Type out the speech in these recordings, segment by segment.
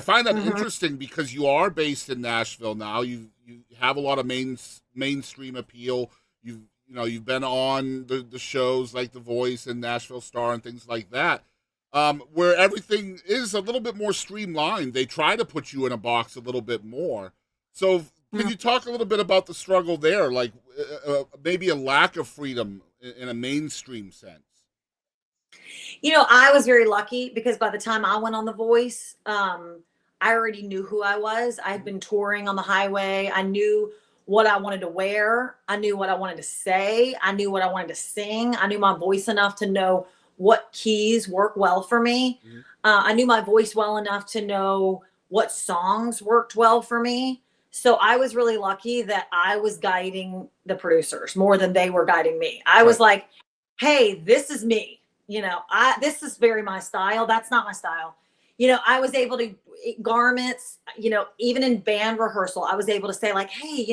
I find that Hmm. interesting because you are based in Nashville now. You have a lot of mainstream appeal. You've been on the shows like The Voice and Nashville Star and things like that, where everything is a little bit more streamlined. They try to put you in a box a little bit more. So, can you talk a little bit about the struggle there, like maybe a lack of freedom in a mainstream sense? I was very lucky because by the time I went on The Voice, I already knew who I was. I had Mhm. been touring on the highway. I knew what I wanted to wear. I knew what I wanted to say. I knew what I wanted to sing. I knew my voice enough to know what keys work well for me. Mhm. I knew my voice well enough to know what songs worked well for me. So I was really lucky that I was guiding the producers more than they were guiding me. I was Right. like, hey, this is me. I this is very my style. That's not my style. I was able to garments, even in band rehearsal, I was able to say, like, hey,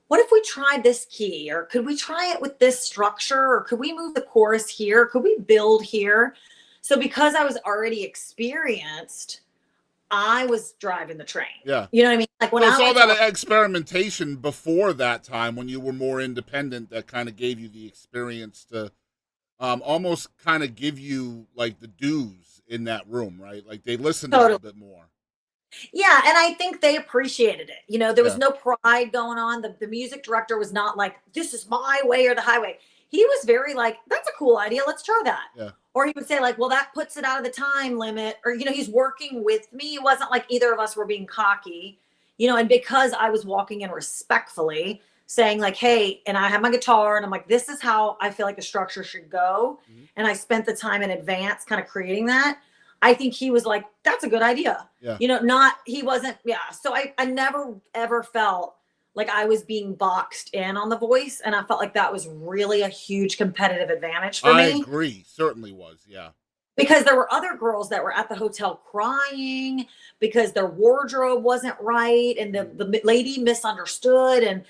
what if we tried this key? Or could we try it with this structure? Or could we move the chorus here? Could we build here? So because I was already experienced, I was driving the train. Yeah. You know what I mean? Like when So it's I all went to that experimentation before that time when you were more independent that kind of gave you the experience to almost kind of give you like the dues in that room, right? Like they listened a little totally. bit more. Yeah, and I think they appreciated it. There was Yeah. no pride going on. The music director was not like, this is my way or the highway. He was very like, that's a cool idea. Let's try that. Yeah. Or he would say, like, well, that puts it out of the time limit. Or, he's working with me. It wasn't like either of us were being cocky, and because I was walking in respectfully, saying, like, hey, and I have my guitar and I'm like, this is how I feel like the structure should go. Mhm. And I spent the time in advance kind of creating that. I think he was like, that's a good idea. Yeah. Not he wasn't, yeah. So I never ever felt like I was being boxed in on The Voice. And I felt like that was really a huge competitive advantage for I me agree. Certainly was. Yeah. because there were other girls that were at the hotel crying because their wardrobe wasn't right and the, Mhm. the lady misunderstood. And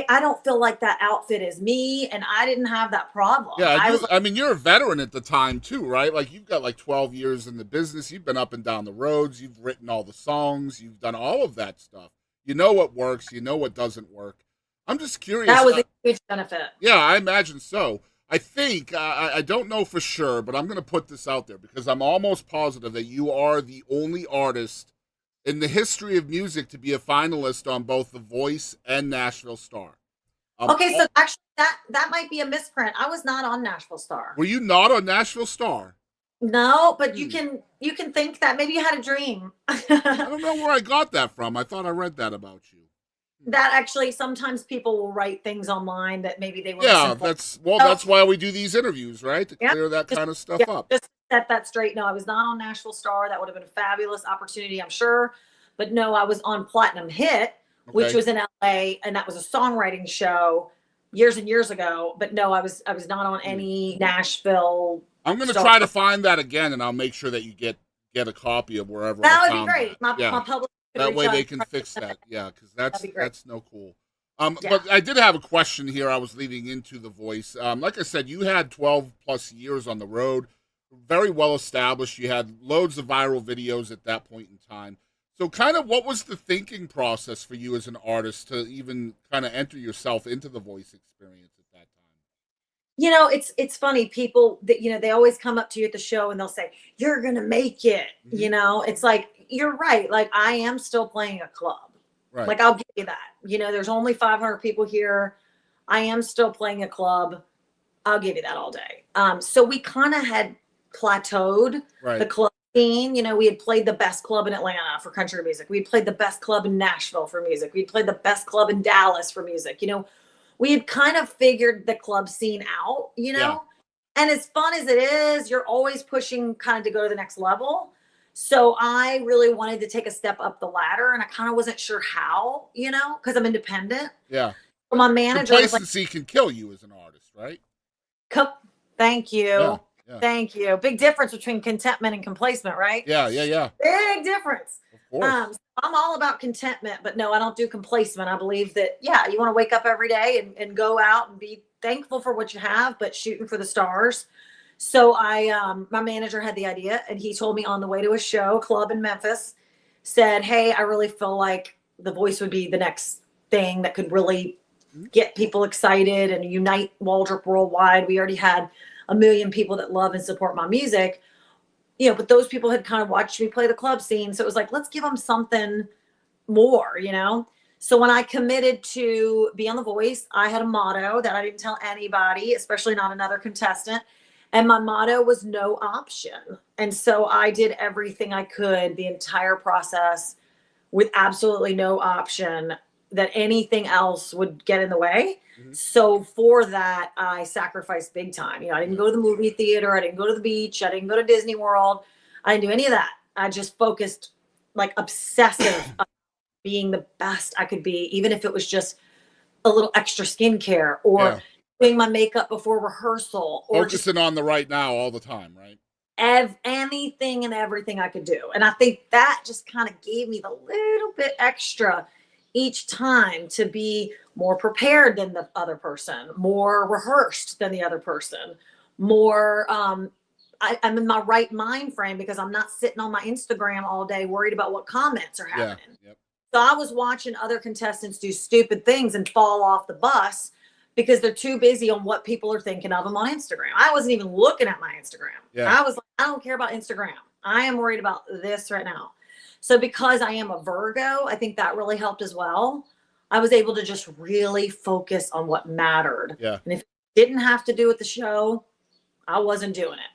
I don't feel like that outfit is me. And I didn't have that problem. Yeah, and I was you like, I mean you're a veteran at the time too, right? Like you've got like 12 years in the business. You've been up and down the roads, you've written all the songs, you've done all of that stuff. You know what works, you know what doesn't work. I'm just that curious. was a huge benefit. Yeah, I imagine so. I think I don't know for sure, but I'm going to put this out there because I'm almost positive that you are the only artist in the history of music to be a finalist on both The Voice and Nashville Star. Okay, so actually that might be a misprint. I was not on Nashville Star. Were you not on Nashville Star? No, but you Hmm. can you can think that maybe you had a dream. I don't know where I got that from. I thought I read that about you. Hmm. That actually sometimes people will write things online that maybe they were Yeah, misinformed. that's well. So That's why we do these interviews, right? To yeah, clear that just kind of yeah, stuff up. just set that straight. No, I was not on Nashville Star. That would have been a fabulous opportunity, I'm sure. But no, I was on Platinum Hit, which Okay. was in LA, and that was a songwriting show years and years ago. But no, I was not on Hmm. any Nashville I'm gonna Star. try to find that again, and I'll make sure that you get a copy of wherever I That would be found great. that. My Yeah, publisher could that reach way out they and can try to fix get that. that. Yeah, because That'd be great. that's no cool. Yeah. But I did have a question here. I was leading into The Voice. Like I said, you had 12 plus years on the road, very well established. You had loads of viral videos at that point in time. So, kind of, what was the thinking process for you as an artist to even kind of enter yourself into the voice experience at that It's funny. People that they always come up to you at the show and they'll say, "You're gonna make it." time? Hmm. It's like you're right. Like I am still playing a club. Right. Like I'll give you that. There's only 500 people here. I am still playing a club. I'll give you that all day. So we kind of had plateaued the Right. club scene. We had played the best club in Atlanta for country music. We played the best club in Nashville for music. We played the best club in Dallas for music. We had kind of figured the club scene out. Yeah. And as fun as it is, you're always pushing kind of to go to the next level. So I really wanted to take a step up the ladder and I kind of wasn't sure how, because I'm independent. Yeah. So my manager was like, Complacency can kill you as an artist, right? "Co- thank Yeah. you. Yeah. Thank you." Big difference between contentment and complacement, right? Yeah. Yeah. Yeah. Big difference. Of course. So I'm all about contentment, but no, I don't do complacement. I believe that, yeah, you want to wake up every day and go out and be thankful for what you have, but shooting for the stars. So my manager had the idea and he told me on the way to a show club in Memphis said, hey, I really feel like The Voice would be the next thing that could really Mhm. get people excited and unite Waldrup worldwide. We already had a million people that love and support my music, but those people had kind of watched me play the club scene. So it was like, let's give them something more. So when I committed to be on The Voice, I had a motto that I didn't tell anybody, especially not another contestant. And my motto was no option. And so I did everything I could the entire process with absolutely no option that anything else would get in the way. Mhm. So for that, I sacrificed big time. I didn't Yeah. go to the movie theater. I didn't go to the beach. I didn't go to Disney World. I didn't do any of that. I just focused like obsessive on being the best I could be, even if it was just a little extra skincare or Yeah. doing my makeup before rehearsal or just Focusing on the right now all the time, right? anything and everything I could do. And I think that just kind of gave me the little bit extra each time to be more prepared than the other person, more rehearsed than the other person, more I'm in my right mind frame because I'm not sitting on my Instagram all day worried about what comments are Yeah. happening. Yep. So I was watching other contestants do stupid things and fall off the bus because they're too busy on what people are thinking of them on Instagram. I wasn't even looking at my Instagram. Yeah. I was like, I don't care about Instagram. I am worried about this right now. So because I am a Virgo, I think that really helped as well. I was able to just really focus on what mattered. Yeah. And if it didn't have to do with the show, I wasn't doing it.